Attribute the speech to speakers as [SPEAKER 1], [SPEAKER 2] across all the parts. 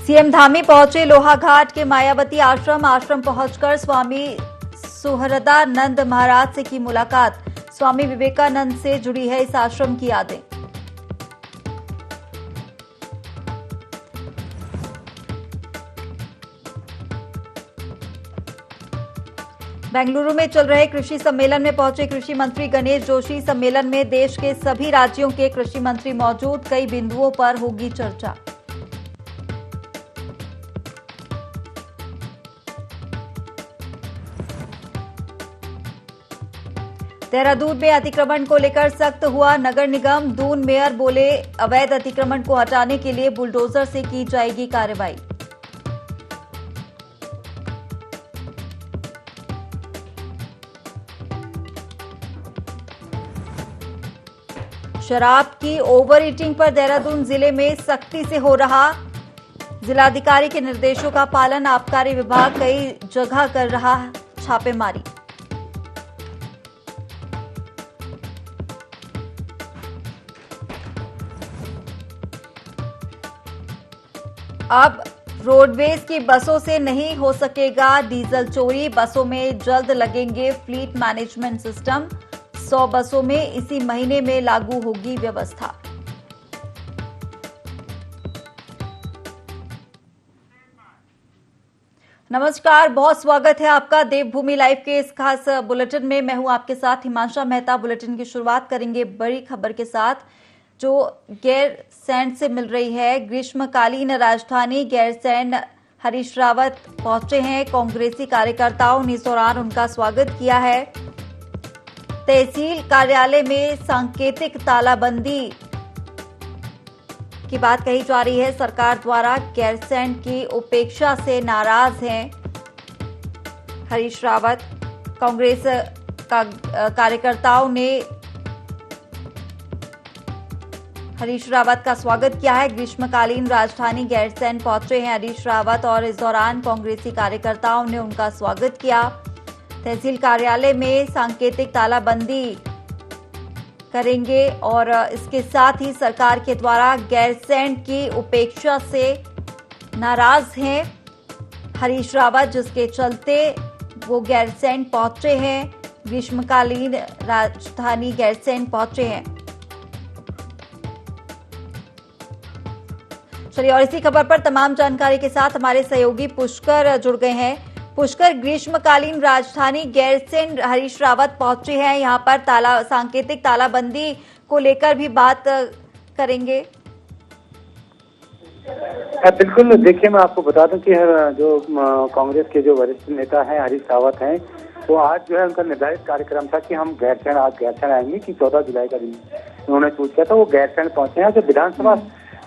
[SPEAKER 1] CM Dhami पहुंचे लोहाघाट के मायावती आश्रम पहुंचकर स्वामी सुहृदानंद महाराज से की मुलाकात। स्वामी विवेकानंद से जुड़ी है इस आश्रम की यादें। बेंगलुरु में चल रहे कृषि सम्मेलन में पहुंचे कृषि मंत्री गणेश जोशी। सम्मेलन में देश के सभी राज्यों के कृषि मंत्री मौजूद। कई बिंदुओं पर होगी चर्चा। देहरादून में अतिक्रमण को लेकर सख्त हुआ नगर निगम। दून मेयर बोले अवैध अतिक्रमण को हटाने के लिए बुलडोजर से की जाएगी कार्रवाई। शराब की ओवर ईटिंग पर देहरादून जिले में सख्ती से हो रहा। जिलाधिकारी के निर्देशों का पालन आबकारी विभाग कई जगह कर रहा छापेमारी। अब रोडवेज की बसों से नहीं हो सकेगा डीजल चोरी। बसों में जल्द लगेंगे फ्लीट मैनेजमेंट सिस्टम। 100 बसों में इसी महीने में लागू होगी व्यवस्था। नमस्कार, बहुत स्वागत है आपका देवभूमि लाइव के इस खास बुलेटिन में। मैं हूं आपके साथ हिमांशा मेहता। बुलेटिन की शुरुआत करेंगे बड़ी खबर के साथ जो गैरसैंण से मिल रही है। ग्रीष्मकालीन राजधानी गैरसैंण हरीश रावत पहुंचे हैं। कांग्रेसी कार्यकर्ताओं ने इस दौरान उनका स्वागत किया है। तहसील कार्यालय में सांकेतिक तालाबंदी की बात कही जा रही है। सरकार द्वारा गैरसैंण की उपेक्षा से नाराज हैं हरीश रावत। कांग्रेस कार्यकर्ताओं ने हरीश रावत का स्वागत किया है। ग्रीष्मकालीन राजधानी गैरसैंण पहुंचे हैं हरीश रावत और इस दौरान कांग्रेसी कार्यकर्ताओं ने उनका स्वागत किया। तहसील कार्यालय में सांकेतिक तालाबंदी करेंगे और इसके साथ ही सरकार के द्वारा गैरसैंण की उपेक्षा से नाराज हैं हरीश रावत, जिसके चलते वो गैरसैंण पहुंचे हैं। ग्रीष्मकालीन राजधानी गैरसैंण पहुंचे हैं। चलिए, और इसी खबर पर तमाम जानकारी के साथ हमारे सहयोगी पुष्कर जुड़ गए हैं। पुष्कर, ग्रीष्मकालीन राजधानी गैरसैंण हरीश रावत पहुंचे हैं। यहां पर सांकेतिक तालाबंदी को लेकर भी बात करेंगे।
[SPEAKER 2] बिल्कुल, देखिए मैं आपको बता दूं कि जो कांग्रेस के जो वरिष्ठ नेता हैं हरीश रावत हैं, तो आज जो है उनका निर्धारित कार्यक्रम था कि हम आज गैरसैंण आएंगे कि 14 जुलाई का दिन उन्होंने सोच किया था। वो गैरसैंण पहुंचे हैं। जो विधानसभा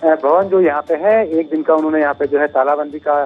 [SPEAKER 2] भवन जो यहाँ पे है, एक दिन का उन्होंने यहाँ पे जो है तालाबंदी का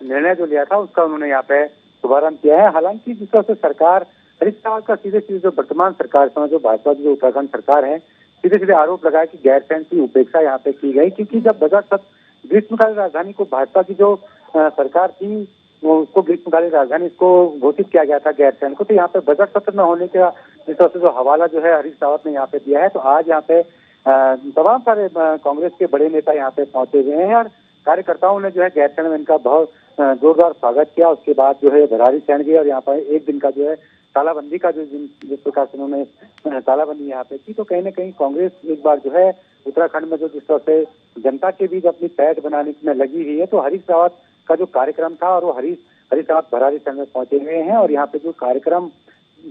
[SPEAKER 2] निर्णय जो लिया था उसका उन्होंने यहाँ पे शुभारंभ किया है। हालांकि जिस तरह से सरकार हरीश रावत का सीधे जो वर्तमान सरकार जो भाजपा की जो उत्तराखंड सरकार है, सीधे आरोप लगाया कि गैरसैंण की उपेक्षा यहाँ पे की गई, क्योंकि जब बजट सत्र ग्रीष्मकालीन राजधानी को भाजपा की जो सरकार थी उसको ग्रीष्मकालीन राजधानी इसको घोषित किया गया था गैरसैंण को, तो यहाँ पे बजट सत्र न होने का जिस तरह से जो हवाला जो है हरीश रावत ने यहाँ पे दिया है, तो आज यहाँ पे तमाम सारे कांग्रेस के बड़े नेता यहाँ पे पहुंचे हुए हैं और कार्यकर्ताओं ने जो है गैरसैंण में इनका बहुत जोरदार स्वागत किया। उसके बाद जो है भरारी सैंण गए और यहाँ पर एक दिन का जो है तालाबंदी का जिस प्रकार से उन्होंने तालाबंदी यहाँ पे की, तो कहीं ना कहीं कांग्रेस एक बार जो है उत्तराखंड में जो जिस तरह से जनता के बीच अपनी पैठ बनाने में लगी हुई है, तो हरीश रावत का जो कार्यक्रम था और वो हरीश रावत भरारी सैंण में पहुंचे हुए हैं और यहाँ पे जो कार्यक्रम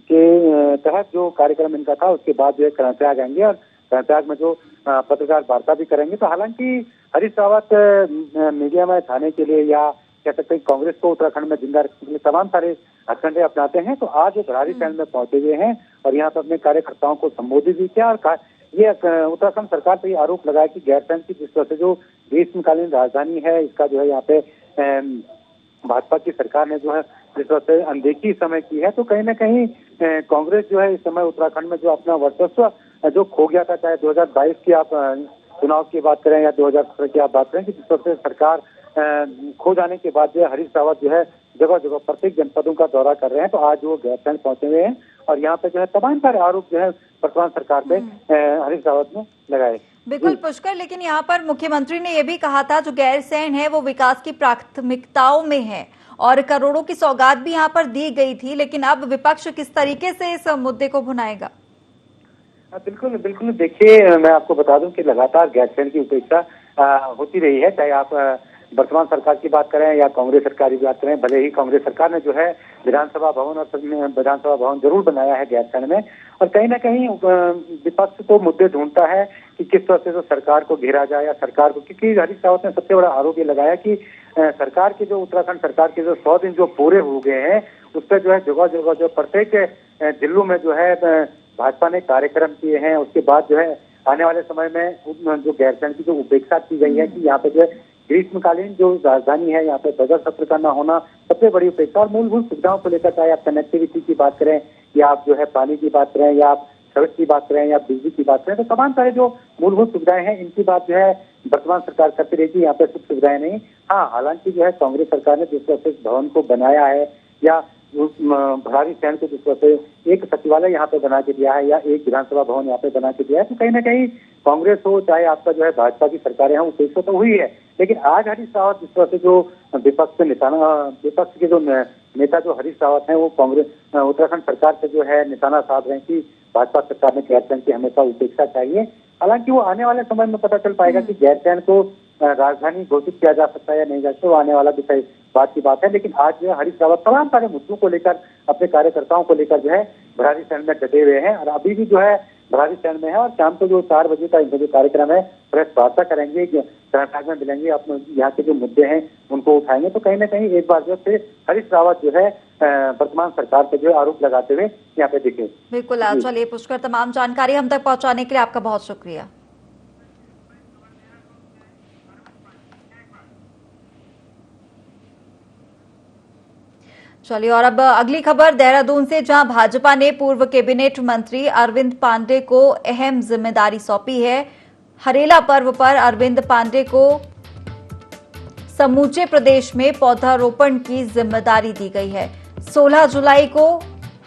[SPEAKER 2] के तहत जो कार्यक्रम इनका था उसके बाद जो है कर्णप्रयाग आएंगे और कर्णप्रयाग में जो पत्रकार वार्ता भी करेंगे। तो हालांकि हरीश रावत मीडिया में छाने के लिए या कह सकते हैं कांग्रेस को उत्तराखंड में जिंदा रखने के लिए तमाम सारे हथकंडे अपनाते हैं, तो आज वो भरारी सैंण में पहुंचे हुए हैं और यहाँ पर अपने कार्यकर्ताओं को संबोधित भी किया और ये उत्तराखंड सरकार पर आरोप लगाया कि गैरसैंण की जिस तरह से जो ग्रीष्मकालीन राजधानी है इसका जो है यहाँ पे भाजपा की सरकार ने जो है जिस तरह से अनदेखी समय की है, तो कहीं ना कहीं कांग्रेस जो है इस समय उत्तराखंड में जो अपना वर्चस्व जो खो गया था, चाहे 2022 की आप चुनाव की बात करें या 2017 की आप बात करें, कि जिस तरह से सरकार खो जाने के बाद जो है हरीश रावत जो है जगह जगह प्रत्येक जनपदों का दौरा कर रहे हैं, तो आज वो गैरसैंण पहुंचे हुए हैं और यहाँ पे जो है तमाम सारे आरोप जो है वर्तमान सरकार पे हरीश रावत ने लगाए।
[SPEAKER 1] बिल्कुल पुष्कर, लेकिन यहाँ पर मुख्यमंत्री ने यह भी कहा था जो गैरसैंण है वो विकास की प्राथमिकताओं में है और करोड़ों की सौगात भी यहाँ पर दी गई थी, लेकिन अब विपक्ष किस तरीके से इस मुद्दे को भुनाएगा?
[SPEAKER 2] बिल्कुल बिल्कुल, देखिए मैं आपको बता दूं कि लगातार गैरसैंण की उपेक्षा होती रही है, चाहे आप वर्तमान सरकार की बात करें या कांग्रेस सरकार की बात करें। भले ही कांग्रेस सरकार ने जो है विधानसभा भवन और सदन में विधानसभा भवन जरूर बनाया है गैरसैंण में, और कहीं ना कहीं विपक्ष को मुद्दे ढूंढता है कि किस तरह से तो सरकार को घेरा जाए या सरकार को, क्योंकि हरीश रावत ने सबसे बड़ा आरोप ये लगाया कि सरकार के जो उत्तराखंड सरकार के जो 100 दिन जो पूरे हो गए हैं उस पर जो है जगह जगह जो प्रत्येक जिलों में जो है भाजपा ने कार्यक्रम किए हैं। उसके बाद जो है आने वाले समय में जो गैरसैंण की जो उपेक्षा की गई है कि यहाँ पे जो है ग्रीष्मकालीन जो राजधानी है यहाँ पे बजट सत्र का न होना सबसे बड़ी उपेक्षा, और मूलभूत सुविधाओं को लेकर चाहे आप कनेक्टिविटी की बात करें या आप जो है पानी की बात करें या आप सड़क की बात करें या बिजली की बात करें, तो तमाम सारे जो मूलभूत सुविधाएं हैं इनकी बात जो है वर्तमान सरकार करती रहेगी। यहाँ पे सुख सुविधाएं नहीं। हाँ, हालांकि जो है कांग्रेस सरकार ने जिस तरह से भवन को बनाया है या भरारी सैन को जिस तरह से एक सचिवालय यहाँ पे बना के दिया है या एक विधानसभा भवन यहाँ पे बना के दिया है, तो कहीं ना कहीं कांग्रेस हो चाहे आपका जो है भाजपा की सरकारें हों उपेक्षा तो हुई है। लेकिन आज हरीश रावत जिस तरह से जो विपक्ष के जो नेता जो हरीश रावत हैं वो कांग्रेस उत्तराखंड सरकार से जो है निशाना साध रहे हैं कि भाजपा सरकार ने गैरसैंण की हमेशा उपेक्षा चाहिए। हालांकि वो आने वाले समय में पता चल पाएगा कि गैरसैंण को राजधानी घोषित किया जा सकता है या नहीं जा सकता, वो आने वाला विषय बात की बात है। लेकिन आज जो है हरीश रावत तमाम सारे मुद्दों को लेकर अपने कार्यकर्ताओं को लेकर जो है भरारी सैन में डटे हुए हैं और अभी भी जो है भरारी सैन में है और शाम को जो 4 बजे का इनका जो कार्यक्रम है प्रेस वार्ता करेंगे, कर्नाटक में मिलेंगे, अपने यहाँ के जो मुद्दे हैं उनको उठाएंगे। तो कहीं ना कहीं एक बार जो है हरीश रावत जो है वर्तमान सरकार पे जो आरोप लगाते हुए यहाँ पे दिखे।
[SPEAKER 1] बिल्कुल, चलिए पुष्कर, तमाम जानकारी हम तक पहुंचाने के लिए आपका बहुत शुक्रिया। चलिए, और अब अगली खबर देहरादून से, जहां भाजपा ने पूर्व कैबिनेट मंत्री अरविंद पांडे को अहम जिम्मेदारी सौंपी है। हरेला पर्व पर अरविंद पांडे को समूचे प्रदेश में पौधारोपण की जिम्मेदारी दी गई है। 16 जुलाई को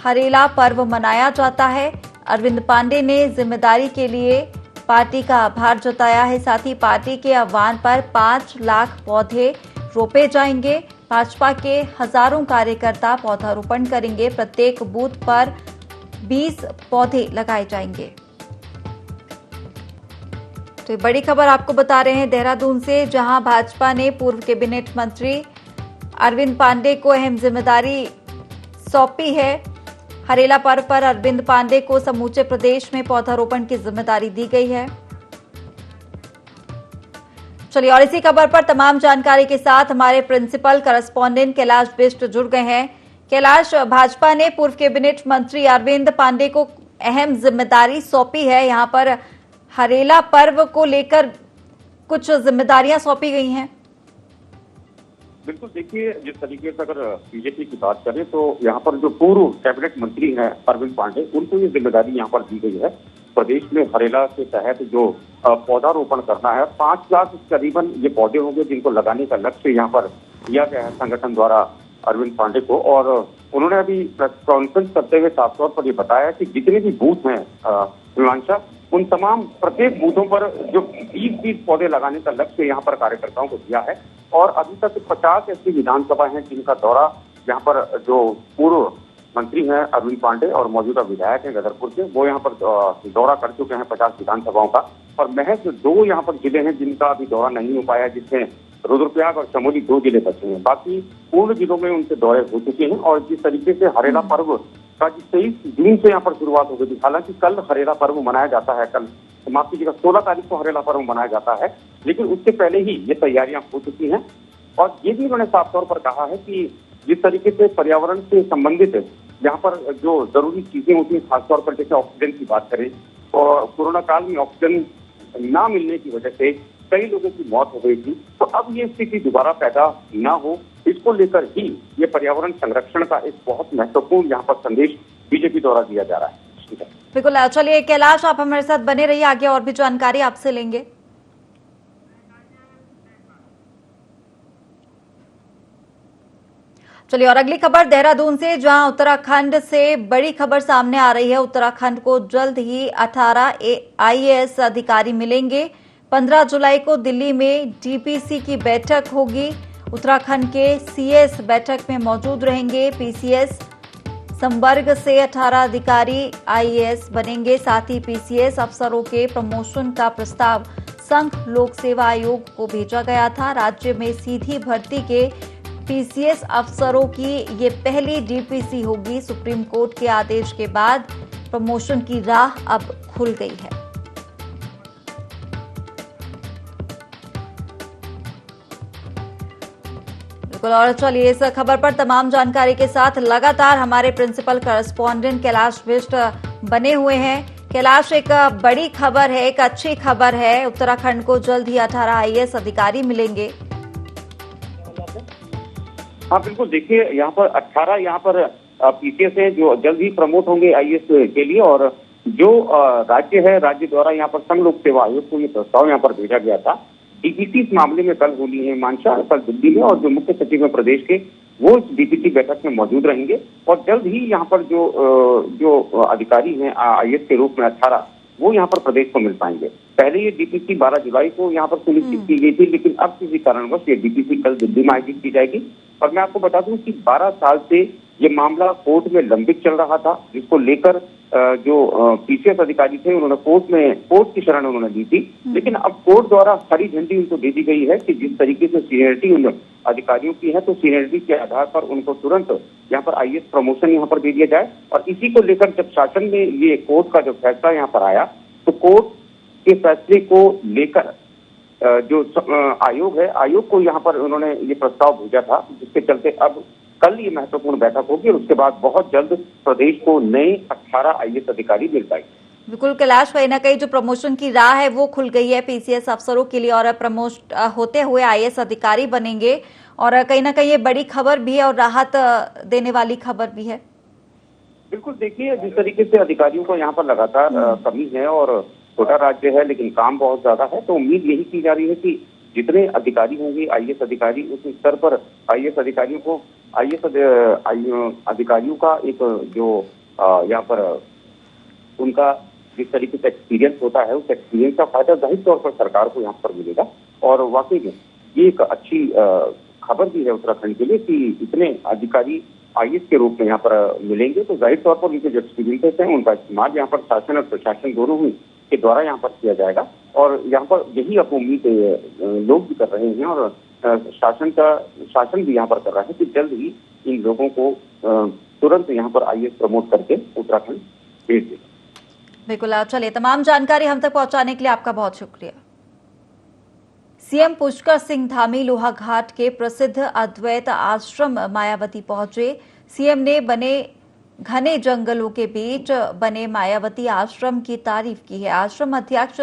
[SPEAKER 1] हरेला पर्व मनाया जाता है। अरविंद पांडे ने जिम्मेदारी के लिए पार्टी का आभार जताया है। साथ ही पार्टी के आह्वान पर 5 लाख पौधे रोपे जाएंगे। भाजपा के हजारों कार्यकर्ता पौधारोपण करेंगे। प्रत्येक बूथ पर 20 पौधे लगाए जाएंगे। तो बड़ी खबर आपको बता रहे हैं देहरादून से, जहां भाजपा ने पूर्व कैबिनेट मंत्री अरविंद पांडे को अहम जिम्मेदारी सौंपी है। हरेला पर्व पर अरविंद पांडे को समूचे प्रदेश में पौधारोपण की जिम्मेदारी दी गई है। चलिए, और इसी खबर पर तमाम जानकारी के साथ हमारे प्रिंसिपल करस्पॉन्डेंट कैलाश बिष्ट जुड़ गए हैं। कैलाश, भाजपा ने पूर्व कैबिनेट मंत्री अरविंद पांडे को अहम जिम्मेदारी सौंपी है। यहाँ पर हरेला पर्व को लेकर कुछ जिम्मेदारियां सौंपी गई हैं।
[SPEAKER 3] बिल्कुल, देखिए जिस तरीके से अगर बीजेपी की बात करें तो यहाँ पर जो पूर्व कैबिनेट मंत्री हैं अरविंद पांडे, उनको ये जिम्मेदारी यहाँ पर दी गई है। प्रदेश में हरेला के तहत जो पौधारोपण करना है, 5 लाख करीबन ये पौधे होंगे जिनको लगाने का लक्ष्य यहाँ पर दिया गया है संगठन द्वारा अरविंद पांडे को। और उन्होंने अभी प्रेस कॉन्फ्रेंस करते हुए साफ तौर पर ये बताया कि जितने भी बूथ हैं मीमांसा, उन तमाम प्रत्येक बूथों पर जो 20 पौधे लगाने का लक्ष्य यहाँ पर कार्यकर्ताओं को दिया है। और अभी तक 50 ऐसी विधानसभा हैं जिनका दौरा यहाँ पर जो पूर्व मंत्री हैं अरविंद पांडे और मौजूदा विधायक हैं गदरपुर के, वो यहाँ पर दौरा कर चुके हैं 50 विधानसभाओं का। और महज 2 यहाँ पर जिले हैं जिनका अभी दौरा नहीं हो पाया, जिसमें रुद्रप्रयाग और चमोली 2 जिले बचे हैं। बाकी पूर्ण जिलों में उनके दौरे हो चुके हैं। और जिस तरीके से हरेला पर्व का 23 जून से यहाँ पर शुरुआत हो गई थी, हालांकि कल हरेला पर्व मनाया जाता है, कल माफ कीजिएगा 16 तारीख को हरेला पर्व मनाया जाता है, लेकिन उससे पहले ही ये तैयारियां हो चुकी हैं। और ये भी उन्होंने साफ तौर पर कहा है कि जिस तरीके से पर्यावरण से संबंधित यहाँ पर जो जरूरी चीजें होती हैं, खासतौर पर जैसे ऑक्सीजन की बात करें, और कोरोना काल में ऑक्सीजन ना मिलने की वजह से कई लोगों की मौत हो गई थी, तो अब ये स्थिति दोबारा पैदा ना हो, इसको लेकर ही ये पर्यावरण संरक्षण का एक बहुत महत्वपूर्ण यहाँ पर संदेश बीजेपी द्वारा दिया जा रहा है।
[SPEAKER 1] बिल्कुल, चलिए कैलाश, आप हमारे साथ बने रहिए, आगे और भी जानकारी आपसे लेंगे। चलिए और अगली खबर देहरादून से, जहां उत्तराखंड से बड़ी खबर सामने आ रही है। उत्तराखंड को जल्द ही 18 आईएएस अधिकारी मिलेंगे। 15 जुलाई को दिल्ली में डीपीसी की बैठक होगी। उत्तराखंड के सीएस बैठक में मौजूद रहेंगे। पीसीएस संवर्ग से 18 अधिकारी आईएएस बनेंगे। साथ ही पीसीएस अफसरों के प्रमोशन का प्रस्ताव संघ लोक सेवा आयोग को भेजा गया था। राज्य में सीधी भर्ती के पीसीएस अफसरों की ये पहली डीपीसी होगी। सुप्रीम कोर्ट के आदेश के बाद प्रमोशन की राह अब खुल गई है। बिल्कुल, और चलिए इस खबर पर तमाम जानकारी के साथ लगातार हमारे प्रिंसिपल करस्पॉन्डेंट कैलाश बिष्ट बने हुए हैं। कैलाश, एक बड़ी खबर है, एक अच्छी खबर है। उत्तराखंड को जल्द ही 18 आईएएस अधिकारी मिलेंगे।
[SPEAKER 3] हाँ बिल्कुल, देखिए यहाँ पर 18 यहाँ पर पीसीएस है जो जल्द ही प्रमोट होंगे आईएएस के लिए। और जो राज्य है, राज्य द्वारा यहाँ पर संघ लोक सेवा आयोग को ये प्रस्ताव यहाँ पर भेजा गया था। डीपीसी इस मामले में कल होनी है मानसा, कल दिल्ली में, और जो मुख्य सचिव है प्रदेश के वो इस डीपीसी बैठक में मौजूद रहेंगे। और जल्द ही यहाँ पर जो अधिकारी हैं आईएएस के रूप में 18 वो यहाँ पर प्रदेश को मिल पाएंगे। पहले ये डीपीसी 12 जुलाई को यहाँ पर सुनिश्चित की गई थी, लेकिन अब किसी कारणवश ये डीपीसी कल दिल्ली में आयोजित की जाएगी। और मैं आपको बता दूं कि 12 साल से ये मामला कोर्ट में लंबित चल रहा था, जिसको लेकर जो पीसीएस अधिकारी थे उन्होंने कोर्ट की शरण उन्होंने दी थी। लेकिन अब कोर्ट द्वारा हरी झंडी उनको दे दी गई है कि जिस तरीके से सीनियरिटी उन अधिकारियों की है, तो सीनियरिटी के आधार पर उनको तुरंत यहाँ पर आईएएस प्रमोशन यहाँ पर दे दिया जाए। और इसी को लेकर जब शासन में ये कोर्ट का जो फैसला यहाँ पर आया, तो कोर्ट के फैसले को लेकर जो आयोग है, आयोग को यहाँ पर उन्होंने ये प्रस्ताव भेजा था, जिसके चलते अब कल ये महत्वपूर्ण बैठक होगी और उसके बाद बहुत जल्द प्रदेश को नए 18 आईएएस अधिकारी मिल पाएंगे।
[SPEAKER 1] बिल्कुल कैलाश, कहीं ना कहीं जो प्रमोशन की राह है वो खुल गई है पीसीएस अफसरों के लिए, और प्रमोट होते हुए आईएएस अधिकारी बनेंगे। और कहीं ना कहीं ये बड़ी खबर भी है और राहत देने वाली खबर भी है।
[SPEAKER 3] बिल्कुल, देखिए जिस तरीके से अधिकारियों को यहाँ पर लगातार कमी है और छोटा राज्य है लेकिन काम बहुत ज्यादा है, तो उम्मीद यही की जा रही है कि जितने अधिकारी होंगे आईएएस अधिकारी, उस स्तर पर आईएएस अधिकारियों को अधिकारियों का एक जो यहाँ पर उनका जिस तरीके से एक्सपीरियंस होता है, उस एक्सपीरियंस का फायदा जाहिर तौर पर सरकार को यहाँ पर मिलेगा। और वाकई में ये एक अच्छी खबर भी है उत्तराखंड के लिए कि इतने अधिकारी आईएएस के रूप में यहाँ पर मिलेंगे, तो जाहिर तौर पर उनके जो एक्सपीरियंसेस हैं उनका इस्तेमाल यहाँ पर शासन और प्रशासन दोनों ही के द्वारा यहाँ पर किया जाएगा। और यहाँ पर यही अब उम्मीद लोग भी कर रहे हैं और शासन भी यहाँ पर कर रहा है कि जल्द ही इन लोगों को तुरंत यहाँ पर आईएएस प्रमोट करके उत्तराखंड भेज देगा।
[SPEAKER 1] बिल्कुल, आप चलिए तमाम जानकारी हम तक पहुंचाने के लिए आपका बहुत शुक्रिया। सीएम पुष्कर सिंह धामी लोहाघाट के प्रसिद्ध अद्वैत आश्रम मायावती पहुंचे। सीएम ने बने घने जंगलों के बीच बने मायावती आश्रम की तारीफ की है। आश्रम अध्यक्ष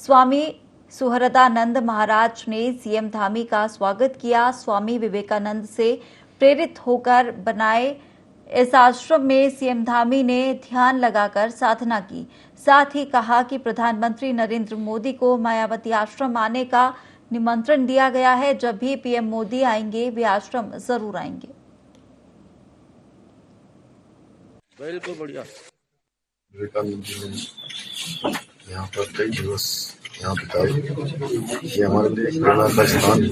[SPEAKER 1] स्वामी सुहृदानंद महाराज ने सीएम धामी का स्वागत किया। स्वामी विवेकानंद से प्रेरित होकर बनाए इस आश्रम में सीएम धामी ने ध्यान लगाकर साधना की। साथ ही कहा कि प्रधानमंत्री नरेंद्र मोदी को मायावती आश्रम आने का निमंत्रण दिया गया है। जब भी पीएम मोदी आएंगे वे आश्रम जरूर आएंगे।
[SPEAKER 4] बिल्कुल बढ़िया। विवेकानंद जी ने यहाँ पर कई दिवस यहाँ बिताए। ये हमारे लिए एक प्रेरणा का स्थान है।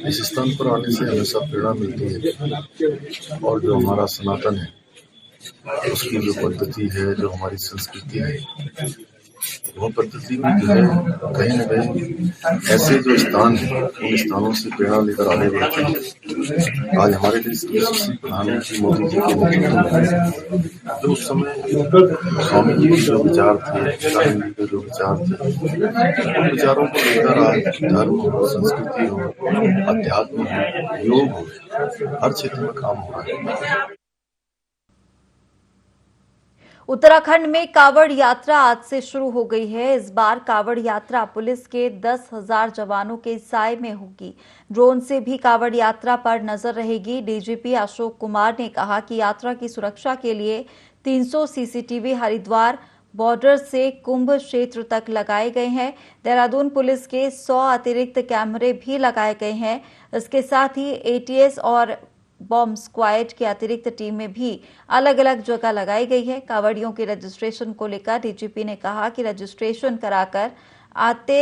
[SPEAKER 4] इस स्थान पर आने से हमेशा प्रेरणा मिलती है और जो हमारा सनातन है उसकी जो पद्धति है, जो हमारी संस्कृति है, वो पद्धति भी जो है कहीं न कहीं ऐसे जो स्थान है उन स्थानों से प्रेरणा लेकर आगे बढ़ते हैं। आज हमारे देश के प्रधानमंत्री मोदी जी के नेतृत्व में जो उस समय स्वामी जी के जो विचार थे, शासन जी के जो विचार थे, उन विचारों को लेकर आज धर्म हो, संस्कृति हो, अध्यात्म हो, योग हो, हर क्षेत्र में काम हो रहा है।
[SPEAKER 1] उत्तराखंड में कावड़ यात्रा आज से शुरू हो गई है। इस बार कावड़ यात्रा पुलिस के 10,000 जवानों के साए में होगी। ड्रोन से भी कावड़ यात्रा पर नजर रहेगी। डीजीपी अशोक कुमार ने कहा कि यात्रा की सुरक्षा के लिए 300 सीसीटीवी हरिद्वार बॉर्डर से कुंभ क्षेत्र तक लगाए गए हैं। देहरादून पुलिस के 100 अतिरिक्त कैमरे भी लगाए गए हैं। इसके साथ ही एटीएस और बॉम्ब स्क्वाड की अतिरिक्त टीमें भी अलग अलग जगह लगाई गई है। कांवड़ियों के रजिस्ट्रेशन को लेकर डीजीपी ने कहा कि रजिस्ट्रेशन कराकर आते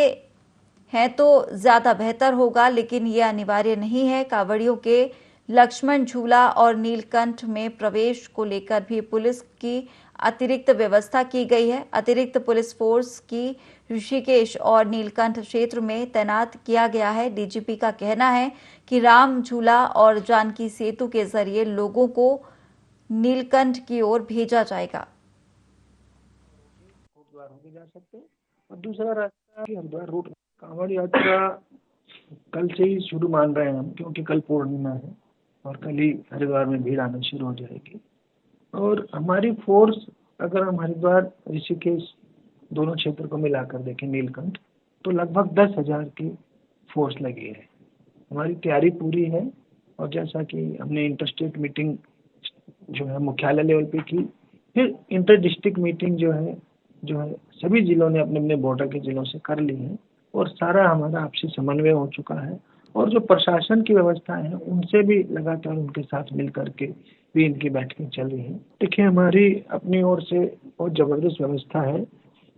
[SPEAKER 1] हैं तो ज्यादा बेहतर होगा, लेकिन ये अनिवार्य नहीं है। कांवड़ियों के लक्ष्मण झूला और नीलकंठ में प्रवेश को लेकर भी पुलिस की अतिरिक्त व्यवस्था की गई है। अतिरिक्त पुलिस फोर्स की ऋषिकेश और नीलकंठ क्षेत्र में तैनात किया गया है। डीजीपी का कहना है कि राम झूला और जानकी सेतु के जरिए लोगों को नीलकंठ की ओर भेजा जाएगा।
[SPEAKER 5] हरिद्वार होके जा सकते हैं और दूसरा रास्ता हरिद्वार रूट कांवड़ यात्रा कल से ही शुरू मान रहे हैं हम, क्योंकि कल पूर्णिमा है और कल ही हरिद्वार में भीड़ आना शुरू हो जाएगी। और हमारी फोर्स, अगर हम हरिद्वार ऋषिकेश दोनों क्षेत्र को मिलाकर देखें नीलकंठ, तो लगभग 10,000 की फोर्स लगी है। हमारी तैयारी पूरी है और जैसा कि हमने इंटरस्टेट मीटिंग जो है मुख्यालय लेवल पे की, फिर इंटर डिस्ट्रिक्ट मीटिंग जो है सभी जिलों ने अपने अपने बॉर्डर के जिलों से कर ली है और सारा हमारा आपसी समन्वय हो चुका है। और जो प्रशासन की व्यवस्था है उनसे भी लगातार उनके साथ मिल करके भी इनकी बैठकें चल रही हैं। देखिए, हमारी अपनी ओर से बहुत ज़बरदस्त व्यवस्था है।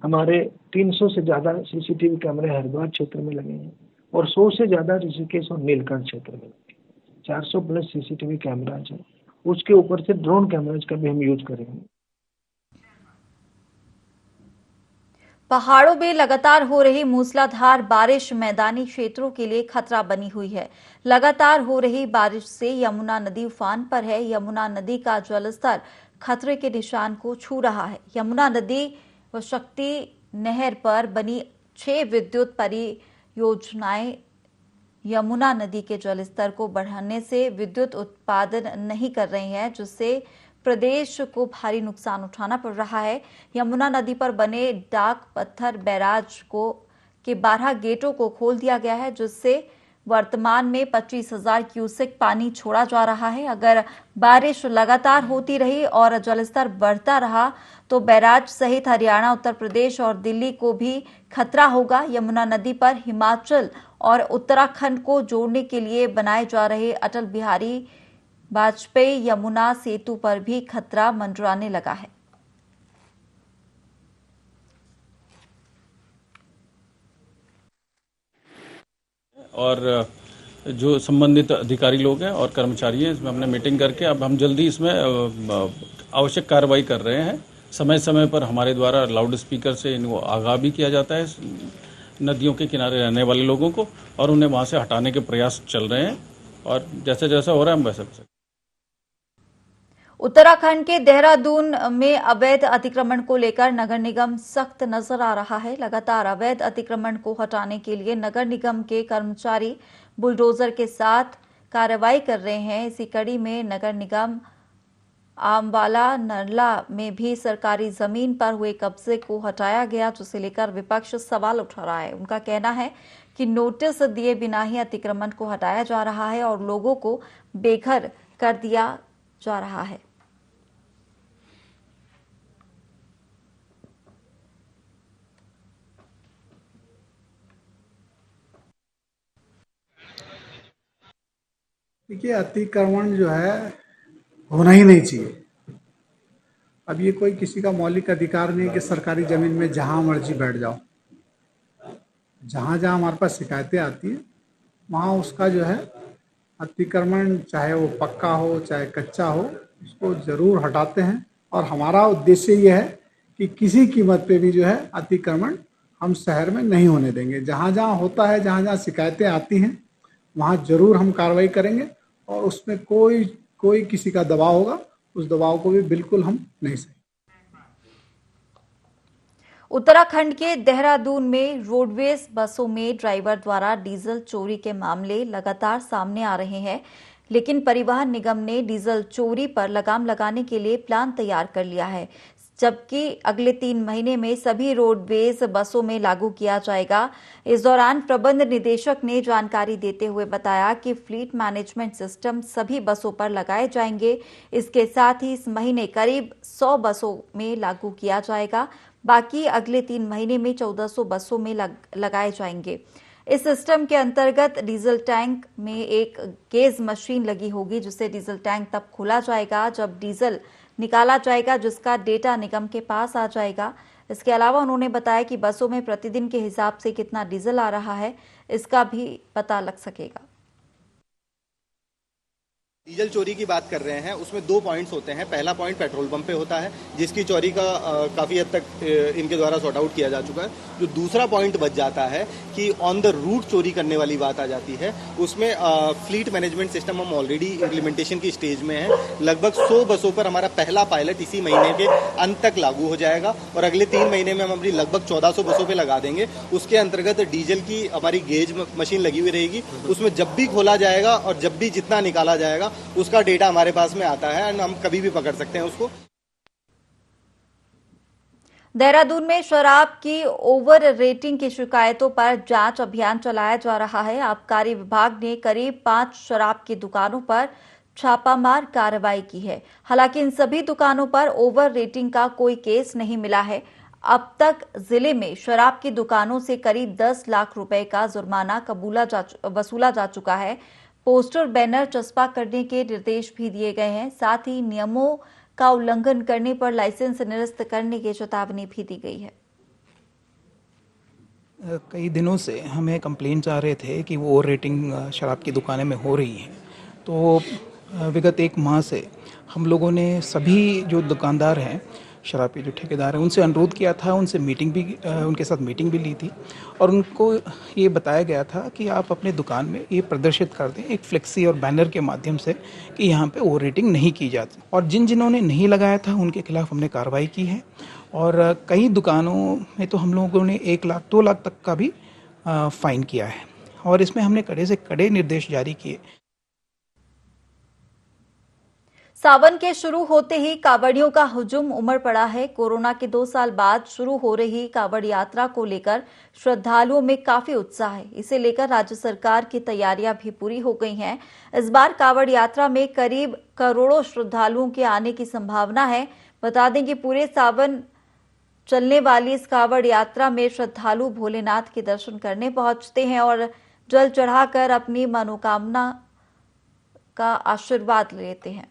[SPEAKER 5] हमारे 300 से ज़्यादा सीसीटीवी कैमरे हरिद्वार क्षेत्र में लगे हैं और 100 से ज़्यादा ऋषिकेश और नीलकंठ क्षेत्र में लगे। 400 प्लस सीसीटीवी कैमराज है। उसके ऊपर से ड्रोन कैमराज का भी हम यूज करेंगे।
[SPEAKER 1] पहाड़ों में लगातार हो रही मूसलाधार बारिश मैदानी क्षेत्रों के लिए खतरा बनी हुई है। लगातार हो रही बारिश से यमुना नदी उफान पर है। यमुना नदी का जलस्तर खतरे के निशान को छू रहा है। यमुना नदी व शक्ति नहर पर बनी 6 विद्युत परियोजनाएं यमुना नदी के जलस्तर को बढ़ाने से विद्युत उत्पादन नहीं कर रही हैं, जिससे प्रदेश को भारी नुकसान उठाना पड़ रहा है। यमुना नदी पर बने डाक पत्थर बैराज के 12 गेटों को खोल दिया गया है, जिससे वर्तमान में 25,000 क्यूसेक पानी छोड़ा जा रहा है। अगर बारिश लगातार होती रही और जलस्तर बढ़ता रहा तो बैराज सहित हरियाणा, उत्तर प्रदेश और दिल्ली को भी खतरा होगा। यमुना नदी पर हिमाचल और उत्तराखंड को जोड़ने के लिए बनाए जा रहे अटल बिहारी वाजपेयी यमुना सेतु पर भी खतरा मंडराने लगा है।
[SPEAKER 6] और जो संबंधित अधिकारी लोग हैं और कर्मचारी हैं, इसमें हमने मीटिंग करके अब हम जल्दी इसमें आवश्यक कार्रवाई कर रहे हैं। समय समय पर हमारे द्वारा लाउड स्पीकर से इनको आगाह भी किया जाता है नदियों के किनारे रहने वाले लोगों को, और उन्हें वहां से हटाने के प्रयास चल रहे हैं और जैसे जैसा हो रहा है हम वैसे।
[SPEAKER 1] उत्तराखंड के देहरादून में अवैध अतिक्रमण को लेकर नगर निगम सख्त नजर आ रहा है। लगातार अवैध अतिक्रमण को हटाने के लिए नगर निगम के कर्मचारी बुलडोजर के साथ कार्रवाई कर रहे हैं। इसी कड़ी में नगर निगम आमवाला नरला में भी सरकारी जमीन पर हुए कब्जे को हटाया गया, जिसे लेकर विपक्ष सवाल उठा रहा है। उनका कहना है कि नोटिस दिए बिना ही अतिक्रमण को हटाया जा रहा है और लोगों को बेघर कर दिया जा रहा है।
[SPEAKER 7] देखिए, अतिक्रमण जो है होना ही नहीं चाहिए। अब ये कोई किसी का मौलिक अधिकार नहीं है कि सरकारी जमीन में जहां मर्जी बैठ जाओ। जहां जहां हमारे पास शिकायतें आती है वहां उसका जो है अतिक्रमण, चाहे वो पक्का हो चाहे कच्चा हो, उसको जरूर हटाते हैं। और हमारा उद्देश्य ये है कि किसी कीमत पे भी जो है अतिक्रमण हम शहर में नहीं होने देंगे। जहां जहां होता है, जहां जहां शिकायतें आती हैं, वहां जरूर हम कार्रवाई करेंगे और उसमें कोई किसी का दबाव होगा, उस दबाव को भी बिल्कुल हम नहीं सहेंगे।
[SPEAKER 1] उत्तराखंड के देहरादून में रोडवेज बसों में ड्राइवर द्वारा डीजल चोरी के मामले लगातार सामने आ रहे हैं, लेकिन परिवहन निगम ने डीजल चोरी पर लगाम लगाने के लिए प्लान तैयार कर लिया है, जबकि अगले 3 महीने में सभी रोडवेज बसों में लागू किया जाएगा। इस दौरान प्रबंध निदेशक ने जानकारी देते हुए बताया कि फ्लीट मैनेजमेंट सिस्टम सभी बसों पर लगाए जाएंगे। इसके साथ ही इस महीने करीब 100 बसों में लागू किया जाएगा, बाकी अगले 3 महीने में 1400 बसों में लगाए जाएंगे। इस सिस्टम के अंतर्गत डीजल टैंक में एक गेज मशीन लगी होगी, जिससे डीजल टैंक तब खोला जाएगा जब डीजल निकाला जाएगा, जिसका डेटा निगम के पास आ जाएगा। इसके अलावा उन्होंने बताया कि बसों में प्रतिदिन के हिसाब से कितना डीजल आ रहा है, इसका भी पता लग सकेगा।
[SPEAKER 8] डीजल चोरी की बात कर रहे हैं, उसमें 2 पॉइंट्स होते हैं। पहला पॉइंट पेट्रोल पंप पे होता है, जिसकी चोरी का काफ़ी हद तक इनके द्वारा सॉर्ट आउट किया जा चुका है। जो दूसरा पॉइंट बच जाता है कि ऑन द रूट चोरी करने वाली बात आ जाती है, उसमें फ्लीट मैनेजमेंट सिस्टम हम ऑलरेडी इम्प्लीमेंटेशन की स्टेज में है। लगभग 100 बसों पर हमारा पहला पायलट इसी महीने के अंत तक लागू हो जाएगा और अगले 3 महीने में हम अपनी लगभग 1400 बसों पर लगा देंगे। उसके अंतर्गत डीजल की हमारी गेज मशीन लगी हुई रहेगी, उसमें जब भी खोला जाएगा और जब भी जितना निकाला जाएगा उसका डेटा हमारे पास में आता है और हम कभी भी पकड़ सकते हैं उसको।
[SPEAKER 1] देहरादून में शराब की ओवर रेटिंग की शिकायतों पर जांच अभियान चलाया जा रहा है। आबकारी विभाग ने करीब 5 शराब की दुकानों पर छापामार कार्रवाई की है। हालांकि इन सभी दुकानों पर ओवर रेटिंग का कोई केस नहीं मिला है। अब तक जिले में शराब की दुकानों से करीब 10 लाख रुपए का जुर्माना वसूला जा चुका है। पोस्टर बैनर चस्पा करने के निर्देश भी दिए गए हैं। साथ ही नियमों का उल्लंघन करने पर लाइसेंस निरस्त करने की चेतावनी भी दी गई है।
[SPEAKER 9] कई दिनों से हमें कंप्लेंट्स आ रहे थे कि वो ओवर रेटिंग शराब की दुकानें में हो रही है। तो विगत 1 माह से हम लोगों ने सभी जो दुकानदार हैं, शराब के जो ठेकेदार हैं, उनसे अनुरोध किया था, उनसे उनके साथ मीटिंग भी ली थी और उनको ये बताया गया था कि आप अपने दुकान में ये प्रदर्शित कर दें एक फ्लेक्सी और बैनर के माध्यम से कि यहाँ पे ओवर रेटिंग नहीं की जाती। और जिन्होंने नहीं लगाया था उनके खिलाफ हमने कार्रवाई की है और कई दुकानों में तो हम लोगों ने 1 लाख 2 लाख तक का भी फाइन किया है और इसमें हमने कड़े से कड़े निर्देश जारी किए।
[SPEAKER 1] सावन के शुरू होते ही कांवड़ियों का हुजूम उमड़ पड़ा है। कोरोना के 2 साल बाद शुरू हो रही कांवड़ यात्रा को लेकर श्रद्धालुओं में काफी उत्साह है। इसे लेकर राज्य सरकार की तैयारियां भी पूरी हो गई हैं। इस बार कांवड़ यात्रा में करीब करोड़ों श्रद्धालुओं के आने की संभावना है। बता दें कि पूरे सावन चलने वाली इस कांवड़ यात्रा में श्रद्धालु भोलेनाथ के दर्शन करने पहुंचते हैं और जल चढ़ाकर अपनी मनोकामना का आशीर्वाद लेते हैं।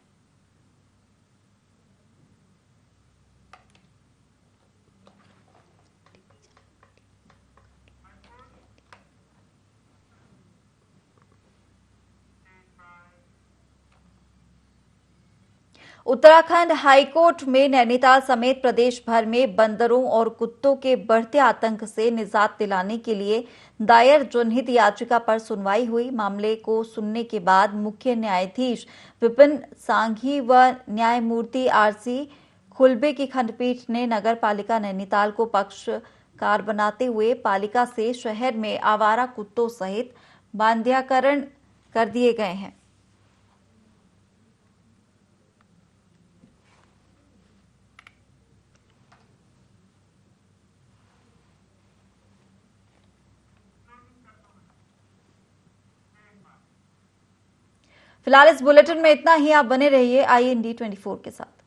[SPEAKER 1] उत्तराखंड हाईकोर्ट में नैनीताल समेत प्रदेश भर में बंदरों और कुत्तों के बढ़ते आतंक से निजात दिलाने के लिए दायर जनहित याचिका पर सुनवाई हुई। मामले को सुनने के बाद मुख्य न्यायाधीश विपिन सांघी व न्यायमूर्ति आरसी खुलबे की खंडपीठ ने नगर पालिका नैनीताल को पक्षकार बनाते हुए पालिका से शहर में आवारा कुत्तों सहित बांध्याकरण कर दिए गए हैं। फिलहाल इस बुलेटिन में इतना ही। आप बने रहिए IND 24 के साथ।